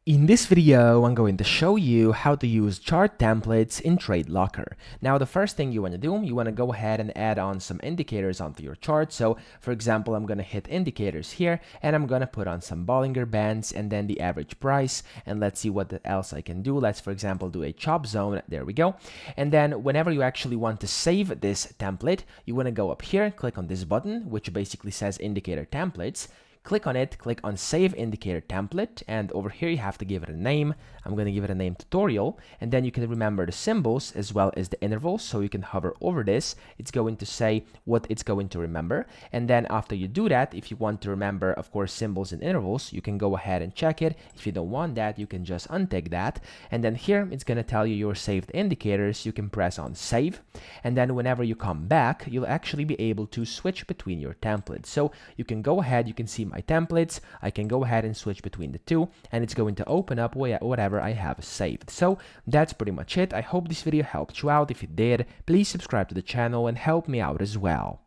In this video, I'm going to show you how to use chart templates in TradeLocker. Now, the first thing you want to do, you want to go ahead and add on some indicators onto your chart. So, for example, I'm going to hit indicators here, and I'm going to put on some Bollinger Bands and then the average price. And let's see what else I can do. Let's, for example, do a chop zone. There we go. And then whenever you actually want to save this template, you want to go up here, click on this button, which basically says Indicator Templates. Click on it, click on Save Indicator Template, and over here you have to give it a name. I'm going to give it a name Tutorial, and then you can remember the symbols as well as the intervals, so you can hover over this. It's going to say what it's going to remember, and then after you do that, if you want to remember, of course, symbols and intervals, you can go ahead and check it. If you don't want that, you can just untick that, and then here it's going to tell you your saved indicators. You can press on Save, and then whenever you come back, you'll actually be able to switch between your templates. So you can go ahead, you can see my templates, I can go ahead and switch between the two, and it's going to open up whatever I have saved. So that's pretty much it. I hope this video helped you out. If it did, please subscribe to the channel and help me out as well.